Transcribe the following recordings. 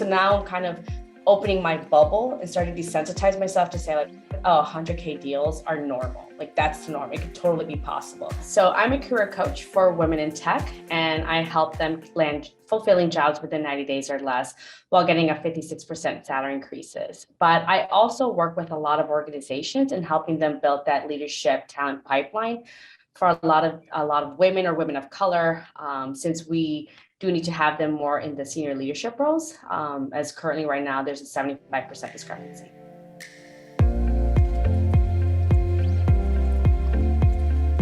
So now I'm kind of opening my bubble and starting to desensitize myself to say like, oh, 100K deals are normal. Like that's the norm. It could totally be possible. So I'm a career coach for women in tech, and I help them land fulfilling jobs within 90 days or less while getting a 56% salary increases. But I also work with a lot of organizations and helping them build that leadership talent pipeline for a lot of women or women of color, since we do need to have them more in the senior leadership roles, as currently right now there's a 75% discrepancy.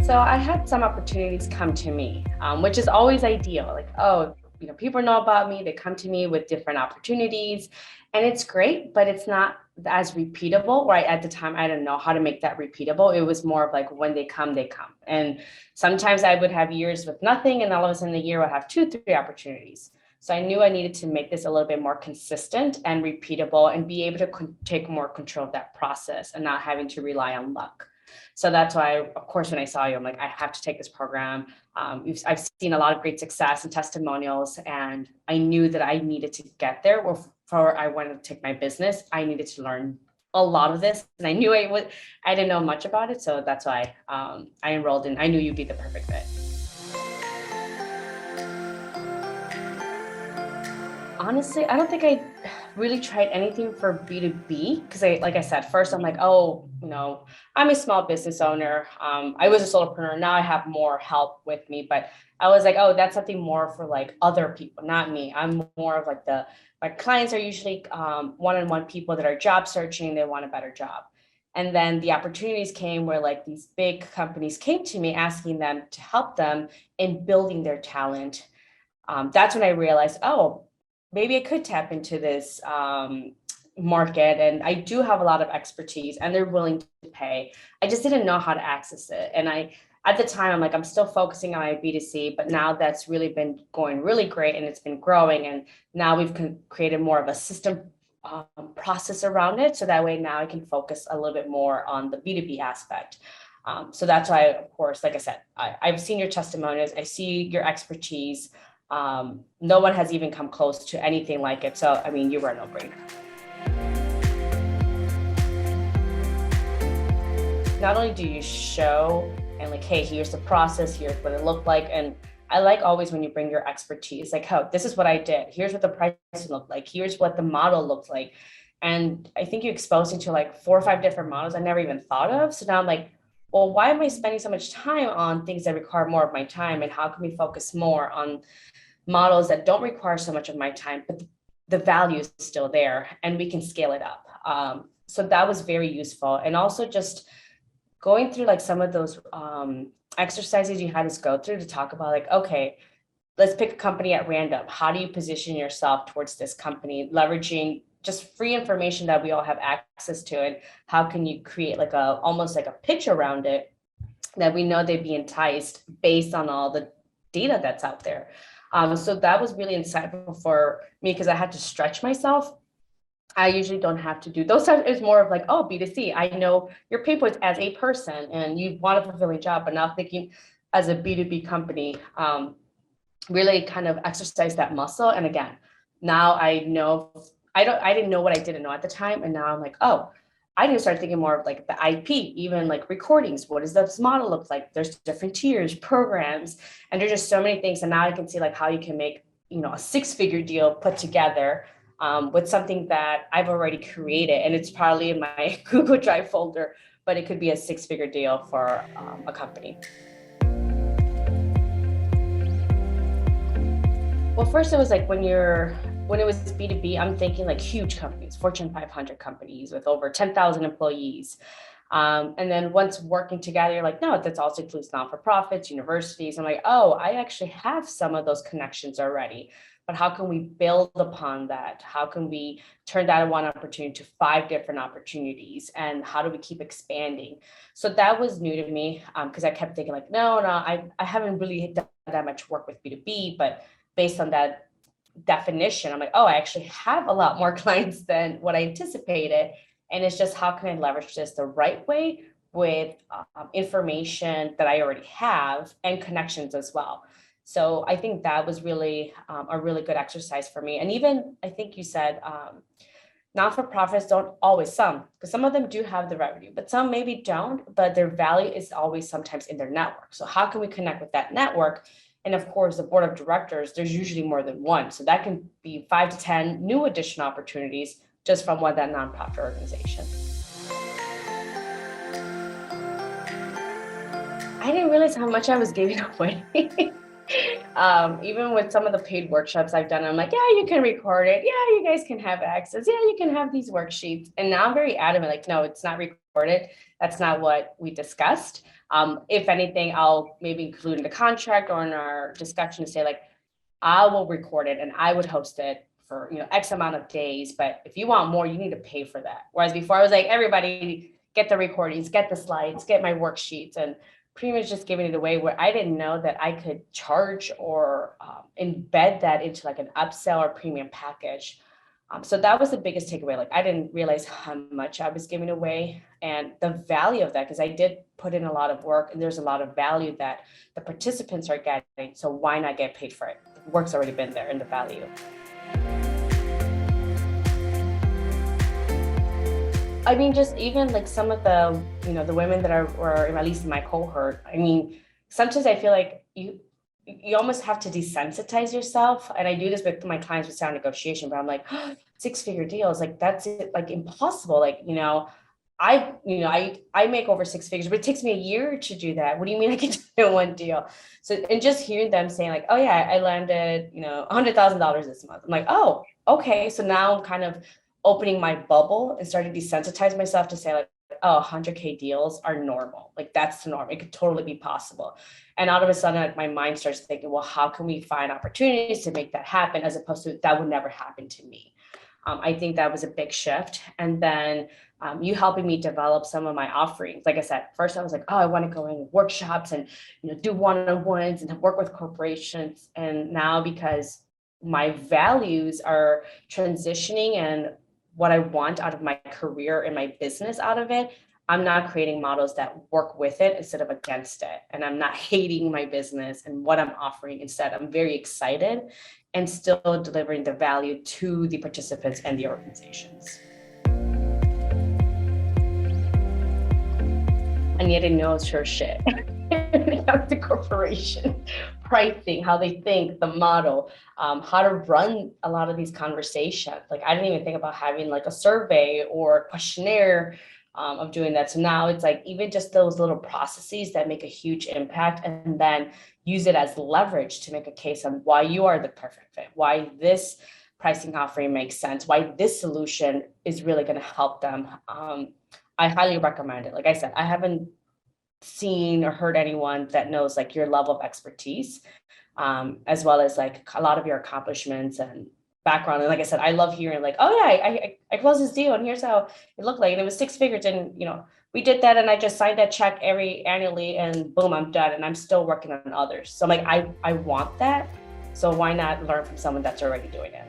So I had some opportunities come to me, which is always ideal. Like, oh, people know about me, they come to me with different opportunities, and it's great, but it's not as repeatable. Right at the time, I didn't know how to make that repeatable. It was more of like when they come, they come. And sometimes I would have years with nothing, and all of a sudden a year would have 2-3 opportunities. So I knew I needed to make this a little bit more consistent and repeatable and be able to take more control of that process and not having to rely on luck. So that's why, of course, when I saw you, I'm like, I have to take this program. I've seen a lot of great success and testimonials, and I knew that I needed to get there before I wanted to take my business. I needed to learn a lot of this, and I knew I didn't know much about it. So that's why I enrolled in. I knew you'd be the perfect fit. Honestly, I don't think I really tried anything for B2B because like I said, first I'm like, oh, I'm a small business owner. I was a solopreneur. Now I have more help with me, but I was like, oh, that's something more for like other people, not me. I'm more of like my clients are usually one-on-one people that are job searching. They want a better job. And then the opportunities came where like these big companies came to me asking them to help them in building their talent. That's when I realized, oh, maybe I could tap into this market, and I do have a lot of expertise and they're willing to pay. I just didn't know how to access it. And at the time, I'm like, I'm still focusing on my B2C, but now that's really been going really great and it's been growing. And now we've created more of a system process around it. So that way now I can focus a little bit more on the B2B aspect. So that's why, of course, like I said, I've seen your testimonials, I see your expertise. No one has even come close to anything like it. So, I mean, you were a no-brainer. Not only do you show and like, hey, here's the process, here's what it looked like. And I like always when you bring your expertise, like, oh, this is what I did. Here's what the price looked like. Here's what the model looked like. And I think you exposed me to like 4 or 5 different models I never even thought of. So now I'm like, well, why am I spending so much time on things that require more of my time? And how can we focus more on models that don't require so much of my time, but the value is still there and we can scale it up. So that was very useful. And also just going through like some of those exercises you had us go through to talk about like, okay, let's pick a company at random. How do you position yourself towards this company, leveraging just free information that we all have access to, and how can you create like almost like a pitch around it that we know they'd be enticed based on all the data that's out there. So that was really insightful for me because I had to stretch myself. I usually don't have to do those times. It's more of like, oh, B2C. I know your pain points as a person and you want a fulfilling job, but now thinking as a B2B company, really kind of exercise that muscle. And again, now I know, I didn't know what I didn't know at the time. And now I'm like, oh, I need to start thinking more of like the IP, even like recordings. What does this model look like? There's different tiers, programs, and there's just so many things. And now I can see like how you can make, a 6-figure deal put together with something that I've already created. And it's probably in my Google Drive folder, but it could be a 6-figure deal for a company. Well, first it was like when it was B2B, I'm thinking like huge companies, Fortune 500 companies with over 10,000 employees. And then once working together, you're like, no, that's also includes non-for-profits, universities. I'm like, oh, I actually have some of those connections already, but how can we build upon that? How can we turn that one opportunity to 5 different opportunities? And how do we keep expanding? So that was new to me because I kept thinking like, no, I haven't really done that much work with B2B, but based on that definition, I'm like, oh, I actually have a lot more clients than what I anticipated. And it's just, how can I leverage this the right way with information that I already have and connections as well. So I think that was really a really good exercise for me. And even I think you said not-for-profits don't always, some, because some of them do have the revenue, but some maybe don't, but their value is always sometimes in their network. So how can we connect with that network? And of course, the board of directors, there's usually more than one. So that can be 5 to 10 new additional opportunities just from that nonprofit organization. I didn't realize how much I was giving away. Even with some of the paid workshops I've done, I'm like, yeah, you can record it. Yeah, you guys can have access. Yeah, you can have these worksheets. And now I'm very adamant, like, no, it's not recorded. That's not what we discussed. If anything, I'll maybe include in the contract or in our discussion to say, like, I will record it and I would host it for X amount of days. But if you want more, you need to pay for that. Whereas before I was like, everybody get the recordings, get the slides, get my worksheets, and pretty much just giving it away, where I didn't know that I could charge or embed that into like an upsell or premium package. So that was the biggest takeaway. Like, I didn't realize how much I was giving away and the value of that, because I did put in a lot of work and there's a lot of value that the participants are getting. So why not get paid for it? The work's already been there and the value. I mean, just even like some of the, the women that were at least in my cohort. I mean, sometimes I feel like you almost have to desensitize yourself. And I do this with my clients with sound negotiation, but I'm like, oh, 6-figure deals, like that's it, like impossible. Like, I make over 6 figures, but it takes me a year to do that. What do you mean I can do it in one deal? So, and just hearing them saying like, oh yeah, I landed, $100,000 this month. I'm like, oh, okay. So now I'm kind of opening my bubble and starting to desensitize myself to say like, oh, 100K deals are normal. Like that's the norm. It could totally be possible. And all of a sudden, like my mind starts thinking, well, how can we find opportunities to make that happen, as opposed to that would never happen to me. I think that was a big shift. And then you helping me develop some of my offerings. Like I said, first I was like, oh, I want to go in workshops and do one-on-ones and work with corporations. And now, because my values are transitioning and what I want out of my career and my business out of it, I'm not creating models that work with it instead of against it. And I'm not hating my business and what I'm offering. Instead, I'm very excited and still delivering the value to the participants and the organizations. And yet I know it's her shit. The corporation, pricing, how they think, the model, how to run a lot of these conversations. Like I didn't even think about having like a survey or questionnaire of doing that. So now it's like even just those little processes that make a huge impact, and then use it as leverage to make a case on why you are the perfect fit, why this pricing offering makes sense, why this solution is really going to help them. I highly recommend it. Like I said, I haven't seen or heard anyone that knows like your level of expertise, as well as like a lot of your accomplishments and background. And like I said, I love hearing like, oh yeah, I closed this deal and here's how it looked like. And it was 6 figures and we did that and I just signed that check annually and boom, I'm done. And I'm still working on others. So I'm like, I want that. So why not learn from someone that's already doing it?